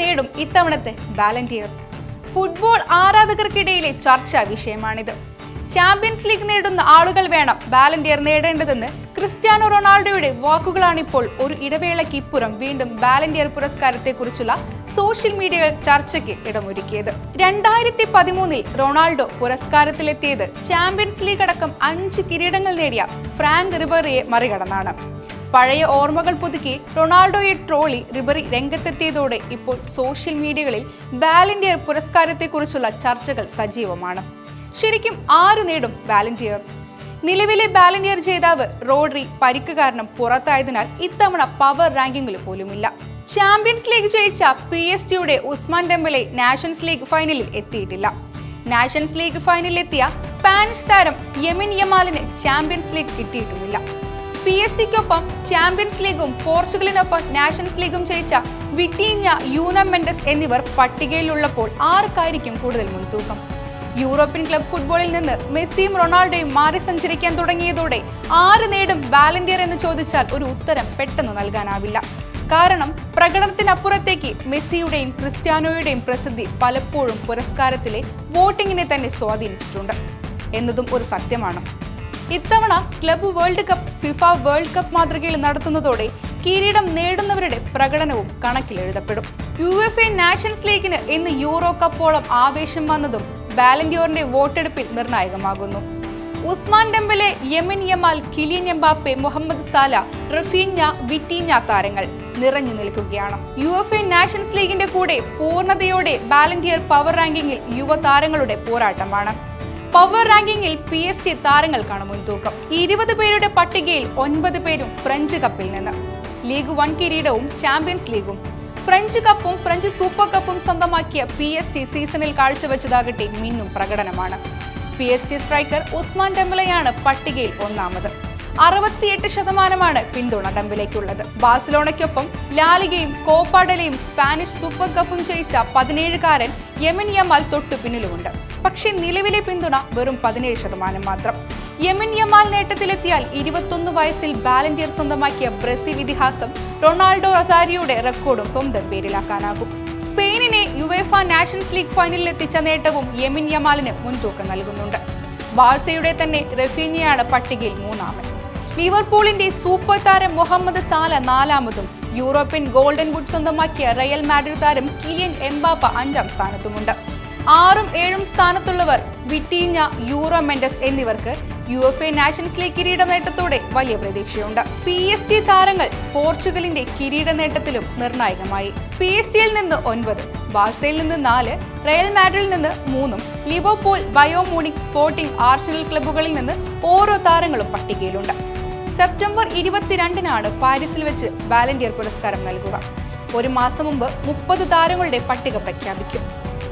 നേടും ഇത്തവണത്തെ Ballon d'Or? Football ആരാധകർക്കിടയിലെ ചർച്ചാ വിഷയമാണിത്. ചാമ്പ്യൻസ് ലീഗ് നേടുന്ന ആളുകൾ വേണം ബാലൻഡിയർ നേടേണ്ടതെന്ന് ക്രിസ്ത്യാനോ റൊണാൾഡോയുടെ വാക്കുകളാണിപ്പോൾ ഒരു ഇടവേളയ്ക്ക് ഇപ്പുറം വീണ്ടും ബാലൻഡിയർ പുരസ്കാരത്തെക്കുറിച്ചുള്ള സോഷ്യൽ മീഡിയകൾ ചർച്ചയ്ക്ക് ഇടമൊരുക്കിയത്. 2013 റൊണാൾഡോ പുരസ്കാരത്തിലെത്തിയത് ചാമ്പ്യൻസ് ലീഗ് അടക്കം 5 കിരീടങ്ങൾ നേടിയ ഫ്രാങ്ക് റിബറിയെ മറികടന്നാണ്. പഴയ ഓർമ്മകൾ പുതുക്കി റൊണാൾഡോയെ ട്രോളി റിബറി രംഗത്തെത്തിയതോടെ ഇപ്പോൾ സോഷ്യൽ മീഡിയകളിൽ ബാലൻഡിയർ പുരസ്കാരത്തെക്കുറിച്ചുള്ള ചർച്ചകൾ സജീവമാണ്. ശരിക്കും ആര് നേടും ബാലൻഡിയർ? നിലവിലെ ബാലൻഡിയർ ജേതാവ് റോഡ്രി പരിക്ക് കാരണം പുറത്തായതിനാൽ ഇത്തവണ പവർ റാങ്കിങ്ങിൽ പോലുമില്ല. ചാമ്പ്യൻസ് ലീഗ് ജയിച്ച PSG-യുടെ ഉസ്മാൻ ഡെംബലെ നാഷൻസ് ലീഗ് ഫൈനലിൽ എത്തിയിട്ടില്ല. നാഷൻസ് ലീഗ് ഫൈനലിൽ എത്തിയ സ്പാനിഷ് താരം യമിൻ യമാലിന് ചാമ്പ്യൻസ് ലീഗ് കിട്ടിയിട്ടുമില്ല. PSG-ക്കൊപ്പം ചാമ്പ്യൻസ് ലീഗും പോർച്ചുഗലിനൊപ്പം നാഷൻസ് ലീഗും ജയിച്ച വിറ്റീഞ്ഞ, യൂന മെൻഡസ് എന്നിവർ പട്ടികയിലുള്ളപ്പോൾ ആർക്കായിരിക്കും കൂടുതൽ മുൻതൂക്കം? യൂറോപ്യൻ ക്ലബ് ഫുട്ബോളിൽ നിന്ന് മെസ്സിയും റൊണാൾഡോയും മാറി സഞ്ചരിക്കാൻ തുടങ്ങിയതോടെ ആര് നേടും ബാലൻഡിയർ എന്ന് ചോദിച്ചാൽ ഒരു ഉത്തരം പെട്ടെന്ന് നൽകാനാവില്ല. കാരണം പ്രകടനത്തിനപ്പുറത്തേക്ക് മെസ്സിയുടെയും ക്രിസ്ത്യാനോയുടെയും പ്രസിദ്ധി പലപ്പോഴും പുരസ്കാരത്തിലെ വോട്ടിങ്ങിനെ തന്നെ സ്വാധീനിച്ചിട്ടുണ്ട് എന്നതും ഒരു സത്യമാണ്. ഇത്തവണ club world cup FIFA world cup മാതൃകയിൽ നടത്തുന്നതോടെ കിരീടം നേടുന്നവരുടെ പ്രകടനവും കണക്കിലെഴുതപ്പെടും. UEFA നാഷൻസ് ലീഗിന് ഇന്ന് യൂറോ കപ്പോളം ആവേശം വന്നതും ബാലൻഡിയോറിന്റെ വോട്ടെടുപ്പിൽ നിർണായകമാകുന്നു. Ousmane Dembele, Lamine Yamal, Kylian Mbappe, Mohamed Salah, Raphinha, Vitinha താരങ്ങൾ നിറഞ്ഞു നിൽക്കുകയാണ്. UEFA നാഷൻസ് ലീഗിന്റെ കൂടെ പൂർണ്ണതയോടെ ബാലൻഡിയർ പവർ റാങ്കിങ്ങിൽ യുവതാരങ്ങളുടെ പോരാട്ടമാണ്. പവർ റാങ്കിങ്ങിൽ PSG താരങ്ങൾക്കാണ് മുൻതൂക്കം. 20 പേരുടെ പട്ടികയിൽ 9 പേരും ഫ്രഞ്ച് കപ്പിൽ നിന്ന്. ലീഗ് 1 കിരീടവും ചാമ്പ്യൻസ് ലീഗും ഫ്രഞ്ച് കപ്പും ഫ്രഞ്ച് സൂപ്പർ കപ്പും സ്വന്തമാക്കിയ PSG സീസണിൽ കാഴ്ചവെച്ചതാകട്ടെ മിന്നും പ്രകടനമാണ്. PSG സ്ട്രൈക്കർ ഉസ്മാൻ ഡെംബലെയാണ് പട്ടികയിൽ ഒന്നാമത്. 68% പിന്തുണ ഡെംബലെക്കുള്ളത്. ബാഴ്സലോണയ്ക്കൊപ്പം ലാലിഗയും കോപ്പാഡലയും സ്പാനിഷ് സൂപ്പർ കപ്പും ജയിച്ച 17-കാരൻ യമിൻ യമാൽ തൊട്ടു പിന്നിലുമുണ്ട്. പക്ഷേ നിലവിലെ പിന്തുണ വെറും 17% മാത്രം. യമിൻ യമാൽ നേട്ടത്തിലെത്തിയാൽ 21 വയസ്സിൽ ബാലൻഡിയർ സ്വന്തമാക്കിയ ബ്രസീൽ ഇതിഹാസം റൊണാൾഡോ അസാരിയോയുടെ റെക്കോർഡും സ്വന്തം പേരിലാക്കാനാകും. സ്പെയിനിനെ UEFA നാഷൻസ് ലീഗ് ഫൈനലിൽ എത്തിച്ച നേട്ടവും യമിൻ യമാലിന് മുൻതൂക്കം നൽകുന്നുണ്ട്. ബാഴ്സയുടെ തന്നെ റഫീഞ്ഞയാണ് പട്ടികയിൽ 3-ാമൻ. ലിവർപൂളിന്റെ സൂപ്പർ താരം മുഹമ്മദ് സാല 4-ാമതും യൂറോപ്യൻ ഗോൾഡൻ ബൂട്ട് സ്വന്തമാക്കിയ റയൽ മാഡ്രിഡ് താരം കിലിയൻ എംബാപ്പ 5-ാം സ്ഥാനത്തുമുണ്ട്. 6ഉം 7ഉം സ്ഥാനത്തുള്ളവർ വിറ്റീഞ്ഞ, യൂറോ മെൻഡസ് എന്നിവർക്ക് UEFA നാഷൻസ് ലീഗ് കിരീട നേട്ടത്തോടെ വലിയ പ്രതീക്ഷയുണ്ട്. PSG താരങ്ങൾ പോർച്ചുഗലിന്റെ കിരീട നേട്ടത്തിലും നിർണായകമായി. PSG-യിൽ നിന്ന് 9, ബാഴ്സയിൽ നിന്ന് 4, റയൽ മാഡ്രിഡിൽ നിന്ന് 3ഉം Liverpool, Bayern Munich, Sporting, Arsenal ക്ലബ്ബുകളിൽ നിന്ന് ഓരോ താരങ്ങളും പട്ടികയിലുണ്ട്. സെപ്റ്റംബർ 22-നാണ് പാരീസിൽ വെച്ച് ബാലൻഡിയർ പുരസ്കാരം നൽകുക. ഒരു മാസം മുമ്പ് 30 താരങ്ങളുടെ പട്ടിക പ്രഖ്യാപിക്കും.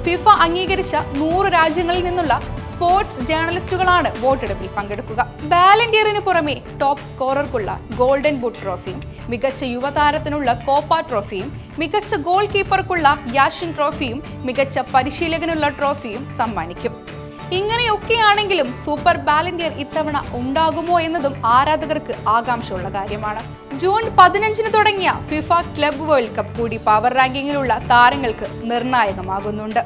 ഫിഫ അംഗീകരിച്ച 100 രാജ്യങ്ങളിൽ നിന്നുള്ള സ്പോർട്സ് ജേർണലിസ്റ്റുകളാണ് വോട്ടെടുപ്പിൽ പങ്കെടുക്കുക. ബാലൻഡിയറിന് പുറമെ ടോപ്പ് സ്കോറർക്കുള്ള ഗോൾഡൻ ബൂട്ട് ട്രോഫിയും, മികച്ച യുവതാരത്തിനുള്ള കോപ്പ ട്രോഫിയും, മികച്ച ഗോൾ കീപ്പർക്കുള്ള യാഷിൻ ട്രോഫിയും, മികച്ച പരിശീലകനുള്ള ട്രോഫിയും സമ്മാനിക്കും. ഇങ്ങനെയൊക്കെയാണെങ്കിലും സൂപ്പർ ബാലൻഡിയർ ഇത്തവണ ഉണ്ടാകുമോ എന്നതും ആരാധകർക്ക് ആകാംക്ഷയുള്ള കാര്യമാണ്. ജൂൺ 15-ന് തുടങ്ങിയ ഫിഫ ക്ലബ് വേൾഡ് കപ്പ് കൂടി പവർ റാങ്കിങ്ങിലുള്ള താരങ്ങൾക്ക് നിർണായകമാകുന്നുണ്ട്.